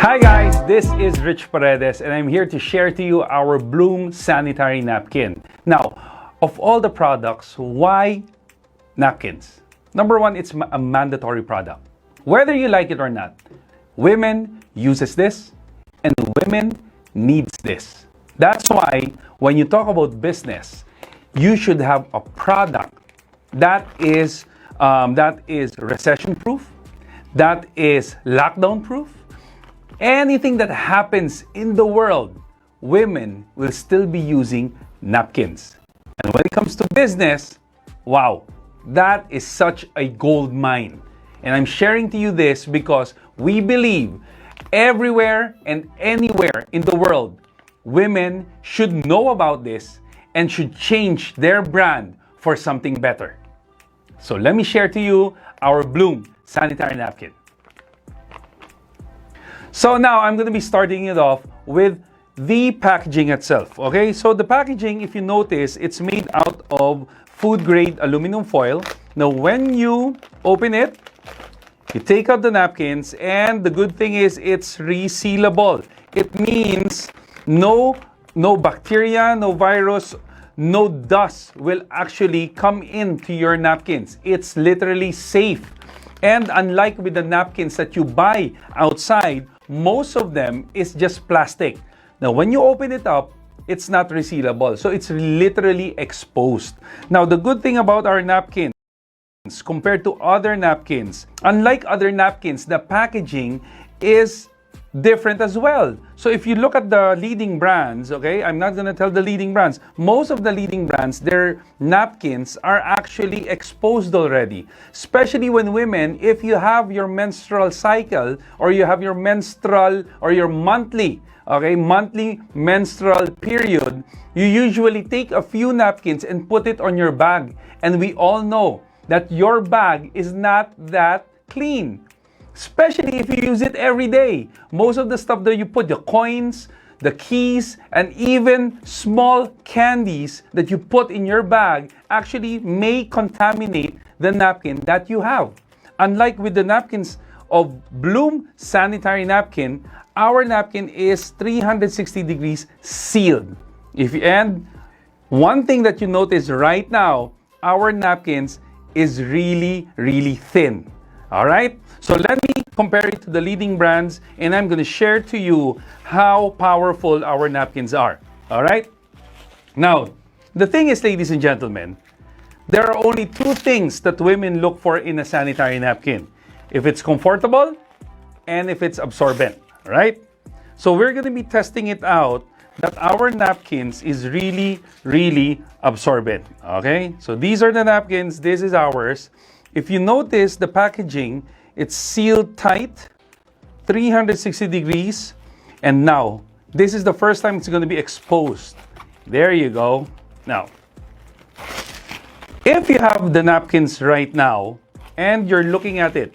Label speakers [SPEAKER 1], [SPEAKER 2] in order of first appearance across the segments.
[SPEAKER 1] Hi guys, this is Rich Paredes and I'm here to share to you our Bloom Sanitary Napkin. Now, of all the products, why napkins? Number one, it's a mandatory product. Whether you like it or not, women uses this and women needs this. That's why when you talk about business, you should have a product that is recession-proof, that is lockdown-proof. Anything that happens in the world, women will still be using napkins. And when it comes to business, wow, that is such a gold mine. And I'm sharing to you this because we believe everywhere and anywhere in the world, women should know about this and should change their brand for something better. So let me share to you our Bloom Sanitary Napkin. So now I'm going to be starting it off with the packaging itself. Okay, so the packaging, if you notice, it's made out of food grade aluminum foil. Now when you open it, you take out the napkins, and the good thing is it's resealable. It means no bacteria, no virus, no dust will actually come into your napkins. It's literally safe. And unlike with the napkins that you buy outside, most of them is just plastic. Now, when you open it up, it's not resealable. So it's literally exposed. Now, the good thing about our napkins compared to other napkins, unlike other napkins, the packaging is different as well. So if you look at the leading brands, okay, I'm not going to tell the leading brands. Most of the leading brands, their napkins are actually exposed already. Especially when women, if you have your menstrual cycle or you have your menstrual or your monthly menstrual period, you usually take a few napkins and put it on your bag. And we all know that your bag is not that clean. Especially if you use it every day. Most of the stuff that you put, the coins, the keys, and even small candies that you put in your bag actually may contaminate the napkin that you have. Unlike with the napkins of Bloom Sanitary Napkin, our napkin is 360 degrees sealed. And one thing that you notice right now, our napkins is really, really thin. All right, so let me compare it to the leading brands, and I'm going to share to you how powerful our napkins are. All right, now the thing is, ladies and gentlemen, there are only two things that women look for in a sanitary napkin: if it's comfortable and if it's absorbent. Right? So we're going to be testing it out that our napkins is really, really absorbent. Okay, so these are the napkins. This is ours. If you notice the packaging, it's sealed tight, 360 degrees. And now, this is the first time it's going to be exposed. There you go. Now, if you have the napkins right now, and you're looking at it,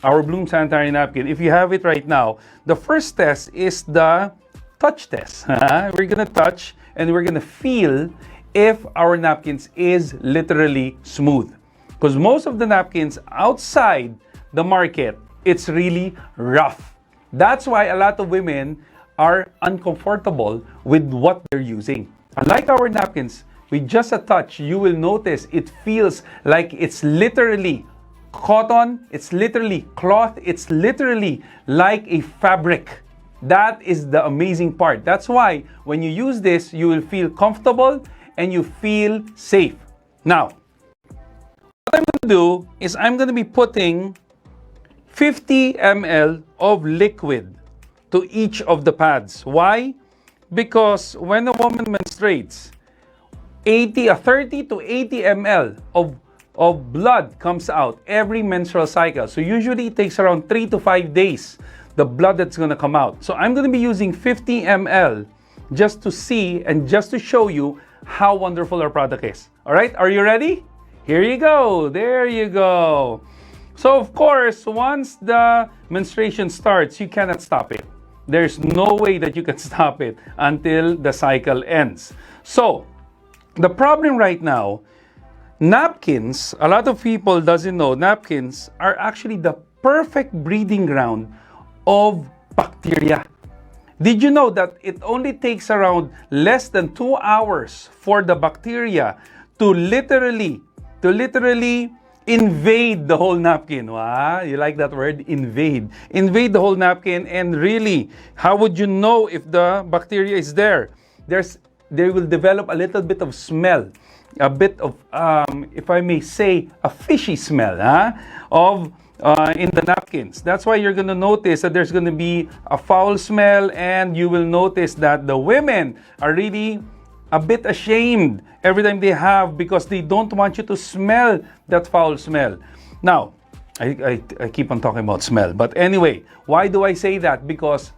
[SPEAKER 1] our Bloom Sanitary Napkin, if you have it right now, the first test is the touch test. We're going to touch and we're going to feel if our napkins is literally smooth. Because most of the napkins outside the market, it's really rough. That's why a lot of women are uncomfortable with what they're using. Unlike our napkins, with just a touch, you will notice it feels like it's literally cotton, it's literally cloth, it's literally like a fabric. That is the amazing part. That's why when you use this, you will feel comfortable and you feel safe. Now, what I'm going to do is I'm going to be putting 50 ml of liquid to each of the pads. Why? Because when a woman menstruates, 30 to 80 ml of blood comes out every menstrual cycle. So usually it takes around 3 to 5 days, the blood that's going to come out. So I'm going to be using 50 ml just to see and just to show you how wonderful our product is. All right, are you ready? Here you go. There you go. So, of course, once the menstruation starts, you cannot stop it. There's no way that you can stop it until the cycle ends. So, the problem right now, napkins, a lot of people doesn't know, napkins are actually the perfect breeding ground of bacteria. bacteria. Did you know that it only takes around less than 2 hours for the bacteria to literally invade the whole napkin? Wow, you like that word? Invade. Invade the whole napkin, and really, how would you know if the bacteria is there? They will develop a little bit of smell, a bit of, if I may say, a fishy smell, in the napkins. That's why you're going to notice that there's going to be a foul smell, and you will notice that the women are really a bit ashamed every time they have, because they don't want you to smell that foul smell. Now, I keep on talking about smell. But anyway, why do I say that? Because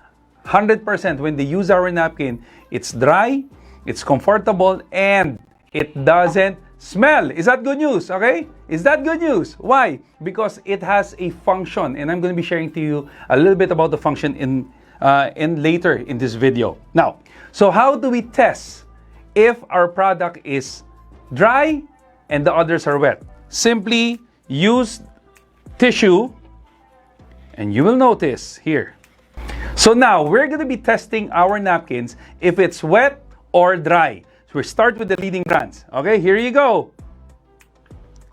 [SPEAKER 1] 100% when they use our napkin, it's dry, it's comfortable, and it doesn't smell. Is that good news? Okay? Is that good news? Why? Because it has a function, and I'm going to be sharing to you a little bit about the function in later in this video. Now, so how do we test if our product is dry and the others are wet? Simply use tissue, and you will notice here. So now we're going to be testing our napkins if it's wet or dry. So we start with the leading brands. Okay, here you go.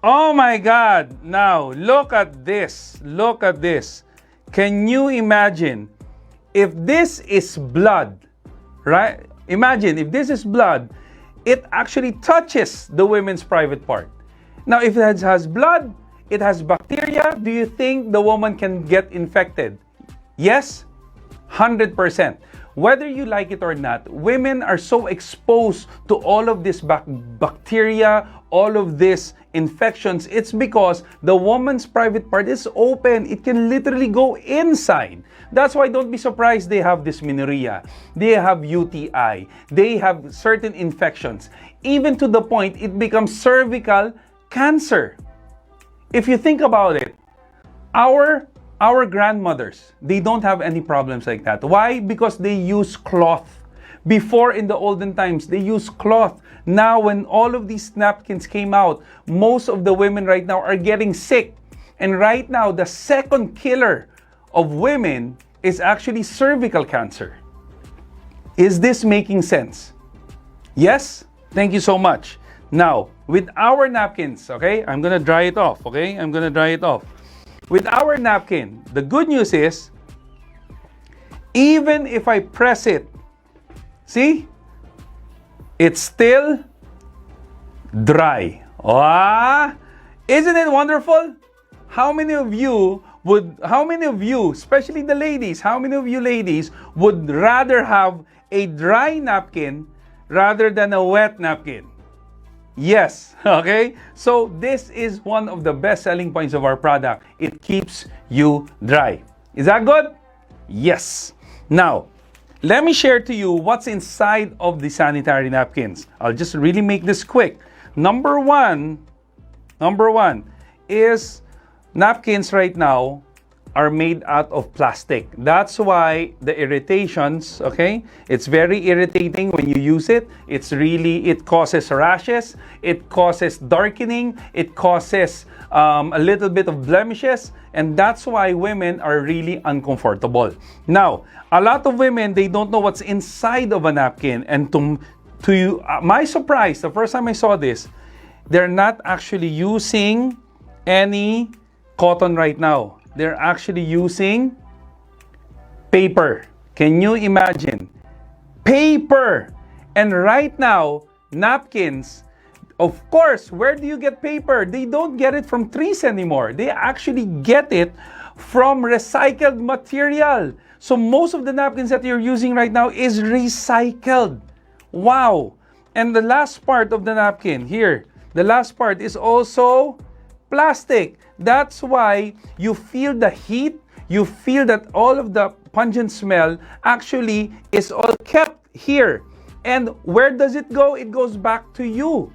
[SPEAKER 1] Oh my God! Now look at this. Look at this. Can you imagine if this is blood, right? Imagine if this is blood, it actually touches the women's private part. Now, if it has blood, it has bacteria, do you think the woman can get infected? Yes, 100%. Whether you like it or not, women are so exposed to all of this bacteria, all of these infections. It's because the woman's private part is open. It can literally go inside. That's why don't be surprised they have dysmenorrhea, they have UTI, they have certain infections, even to the point it becomes cervical cancer. If you think about it, our grandmothers, they don't have any problems like that. Why? Because they use cloth. Before, in the olden times, they used cloth. Now, when all of these napkins came out, most of the women right now are getting sick. And right now, the second killer of women is actually cervical cancer. Is this making sense? Yes? Thank you so much. Now, with our napkins, okay, I'm gonna dry it off, okay? I'm gonna dry it off. With our napkin, the good news is, even if I press it, see? It's still dry. Ah, isn't it wonderful? How many of you, especially the ladies, how many of you ladies would rather have a dry napkin rather than a wet napkin? Yes, okay? So this is one of the best selling points of our product. It keeps you dry. Is that good? Yes. Now, let me share to you what's inside of the sanitary napkins. I'll just really make this quick. Number one is napkins right now are made out of plastic. That's why the irritations, okay? It's very irritating when you use it. It causes rashes, it causes darkening, it causes a little bit of blemishes, and that's why women are really uncomfortable. Now, a lot of women, they don't know what's inside of a napkin, and to my surprise, the first time I saw this, they're not actually using any cotton right now. They're actually using paper. Can you imagine? Paper! And right now, napkins, of course, where do you get paper? They don't get it from trees anymore. They actually get it from recycled material. So most of the napkins that you're using right now is recycled. Wow! And the last part of the napkin, here, the last part is also plastic. That's why you feel the heat, you feel that all of the pungent smell actually is all kept here. And where does it go? It goes back to you.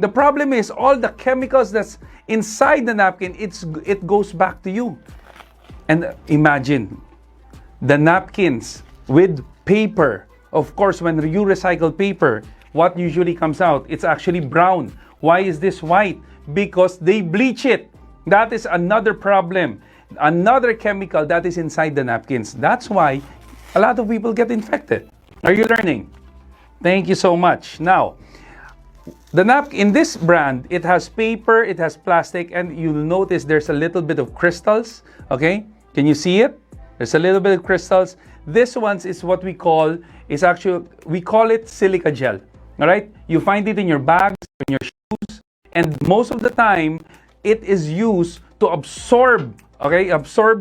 [SPEAKER 1] The problem is all the chemicals that's inside the napkin, it goes back to you. And imagine the napkins with paper. Of course, when you recycle paper, what usually comes out? It's actually brown. Why is this white? Because they bleach it. That is another problem. Another chemical that is inside the napkins. That's why a lot of people get infected. Are you learning? Thank you so much. Now, the napkin in this brand, it has paper, it has plastic, and you'll notice there's a little bit of crystals. Okay, can you see it? There's a little bit of crystals. This one is what we call, we call it silica gel. All right, you find it in your bags, in your shoes, and most of the time, it is used to absorb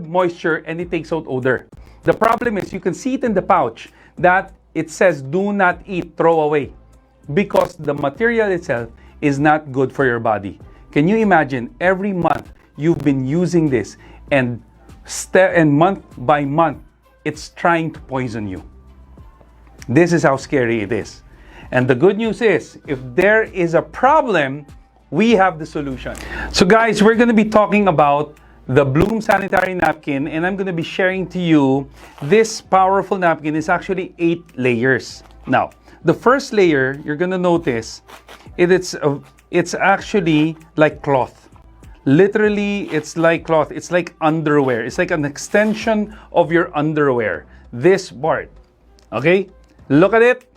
[SPEAKER 1] moisture, and it takes out odor. The problem is, you can see it in the pouch that it says do not eat, throw away, because the material itself is not good for your body. Can you imagine every month you've been using this, and month by month it's trying to poison you? This is how scary it is. And the good news is, if there is a problem, we have the solution. So guys, we're going to be talking about the Bloom Sanitary Napkin, and I'm going to be sharing to you this powerful napkin. Is actually 8 layers. Now, the first layer, you're going to notice, it's actually like cloth. Literally, it's like cloth. It's like underwear. It's like an extension of your underwear. This part. Okay? Look at it.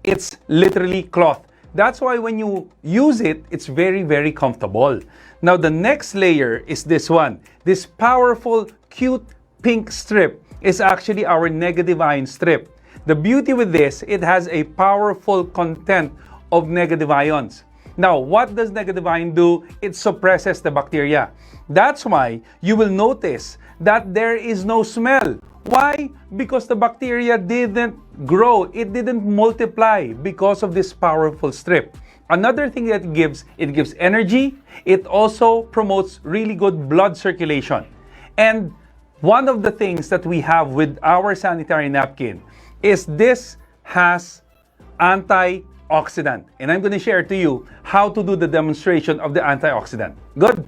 [SPEAKER 1] It's literally cloth. That's why when you use it, it's very, very comfortable. Now, the next layer is this one. This powerful, cute pink strip is actually our negative ion strip. The beauty with this, it has a powerful content of negative ions. Now, what does negative ion do? It suppresses the bacteria. That's why you will notice that there is no smell. Why? Because the bacteria didn't grow. It didn't multiply because of this powerful strip. Another thing that it gives energy. It also promotes really good blood circulation. And one of the things that we have with our sanitary napkin is this has antioxidant. And I'm going to share to you how to do the demonstration of the antioxidant. Good.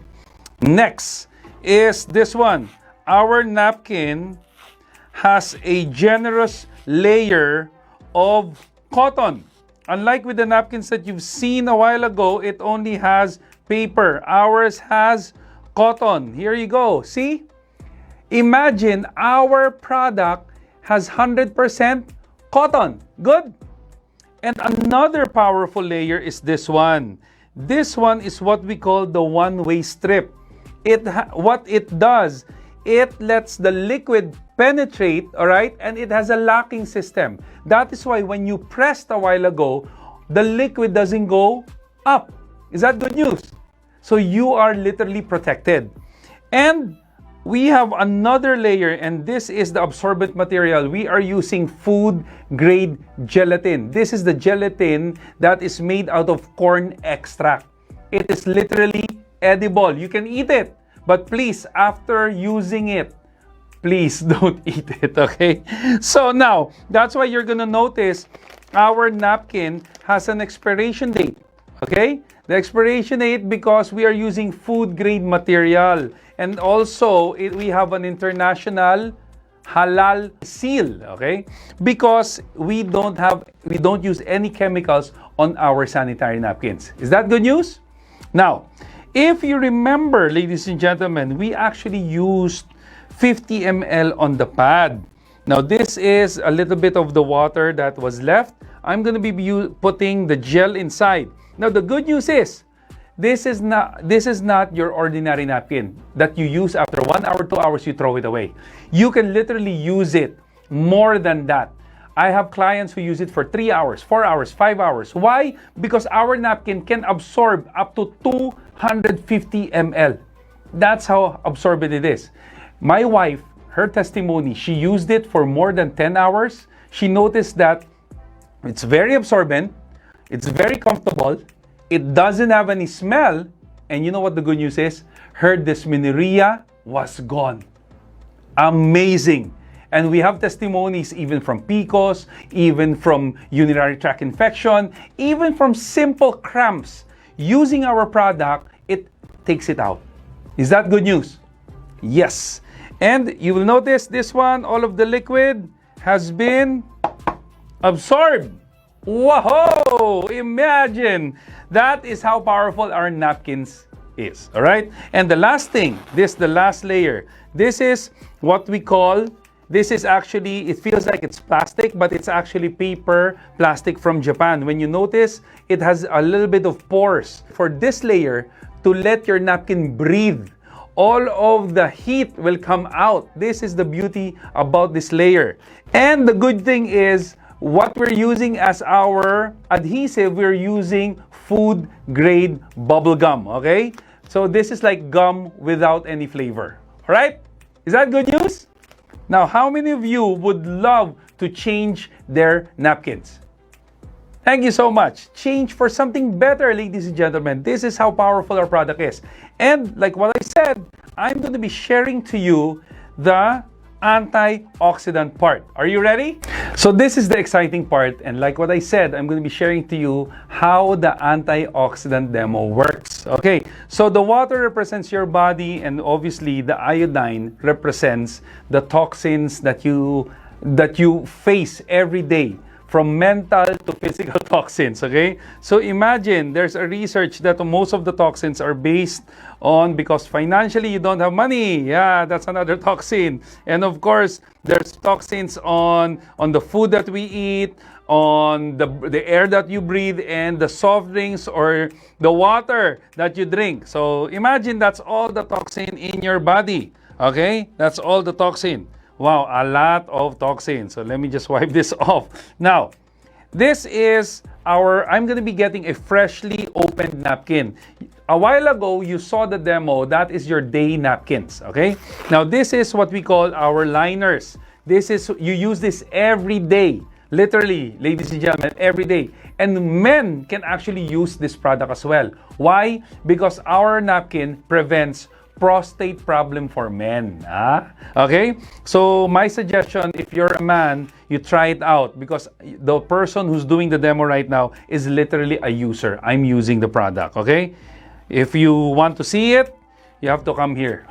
[SPEAKER 1] Next is this one. Our napkin has a generous layer of cotton. Unlike with the napkins that you've seen a while ago, it only has paper. Ours has cotton. Here you go. See? Imagine our product has 100% cotton. Good? And another powerful layer is this one. This one is what we call the one-way strip. What it does, it lets the liquid penetrate, all right, and it has a locking system. That is why when you pressed a while ago, the liquid doesn't go up. Is that good news? So you are literally protected. And we have another layer, and this is the absorbent material. We are using food-grade gelatin. This is the gelatin that is made out of corn extract. It is literally edible. You can eat it. But please, after using it, please don't eat it, okay? So now, that's why you're gonna notice our napkin has an expiration date, okay? The expiration date because we are using food-grade material. And also, we have an international halal seal, okay? Because we don't use any chemicals on our sanitary napkins. Is that good news? Now, if you remember, ladies and gentlemen, we actually used 50 ml on the pad. Now, this is a little bit of the water that was left. I'm going to be putting the gel inside. Now, the good news is, this is not your ordinary napkin that you use after 1 hour, 2 hours, you throw it away. You can literally use it more than that. I have clients who use it for 3 hours, 4 hours, 5 hours. Why? Because our napkin can absorb up to 250 ml. That's how absorbent it is. My wife, her testimony, she used it for more than 10 hours. She noticed that it's very absorbent, it's very comfortable, it doesn't have any smell, and you know what the good news is? Her dysmenorrhea was gone. Amazing. And we have testimonies even from PCOS, even from urinary tract infection, even from simple cramps. Using our product, it takes it out. Is that good news? Yes. And you will notice this one, all of the liquid has been absorbed. Whoa! Imagine! That is how powerful our napkins is. All right? And the last thing, the last layer. This is what we call This is actually, it feels like it's plastic, but it's actually paper plastic from Japan. When you notice, it has a little bit of pores for this layer to let your napkin breathe. All of the heat will come out. This is the beauty about this layer. And the good thing is, what we're using as our adhesive, we're using food grade bubble gum, okay? So this is like gum without any flavor. All right? Is that good news? Now, how many of you would love to change their napkins? Thank you so much. Change for something better, ladies and gentlemen. This is how powerful our product is. And like what I said, I'm going to be sharing to you the antioxidant part. Are you ready? So this is the exciting part, and like what I said, I'm going to be sharing to you how the antioxidant demo works. Okay, so the water represents your body, and obviously the iodine represents the toxins that you face every day, from mental to physical toxins, okay? So imagine there's a research that most of the toxins are based on because financially you don't have money. Yeah, that's another toxin. And of course, there's toxins on the food that we eat, on the air that you breathe, and the soft drinks or the water that you drink. So imagine that's all the toxin in your body, okay? That's all the toxin. Wow, a lot of toxins. So let me just wipe this off. Now, this is I'm going to be getting a freshly opened napkin. A while ago, you saw the demo. That is your day napkins, okay? Now, this is what we call our liners. You use this every day. Literally, ladies and gentlemen, every day. And men can actually use this product as well. Why? Because our napkin prevents prostate problem for men. Okay? So my suggestion, if you're a man, you try it out, because the person who's doing the demo right now is literally a user. I'm using the product, okay? If you want to see it, you have to come here.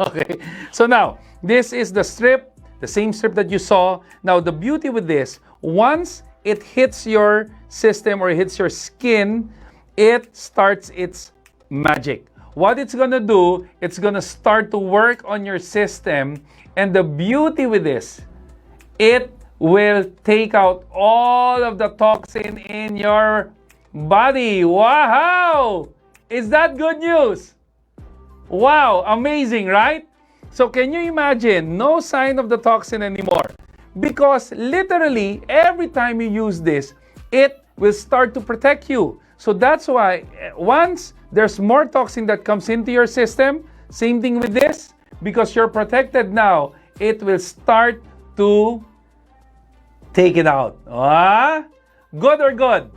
[SPEAKER 1] Okay? So now, this is the strip, the same strip that you saw. Now, the beauty with this, once it hits your system or hits your skin, it starts its magic. What it's gonna do, it's gonna start to work on your system, and the beauty with this, it will take out all of the toxin in your body. Wow! Is that good news? Wow, amazing, right? So can you imagine, no sign of the toxin anymore? Because literally, every time you use this, it will start to protect you. So that's why, once there's more toxin that comes into your system, same thing with this, because you're protected now, it will start to take it out. Good or good?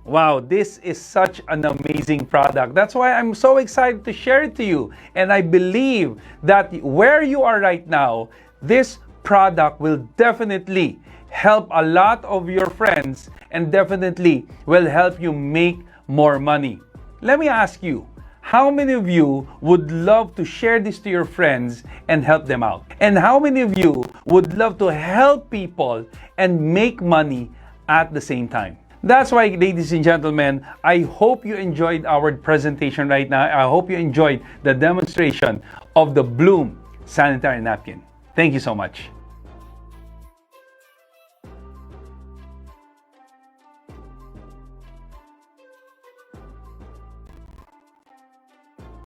[SPEAKER 1] Wow, this is such an amazing product. That's why I'm so excited to share it to you. And I believe that where you are right now, this product will definitely help a lot of your friends and definitely will help you make more money. Let me ask you, how many of you would love to share this to your friends and help them out? And how many of you would love to help people and make money at the same time? That's why, ladies and gentlemen, I hope you enjoyed our presentation right now. I hope you enjoyed the demonstration of the Bloom Sanitary Napkin. Thank you so much.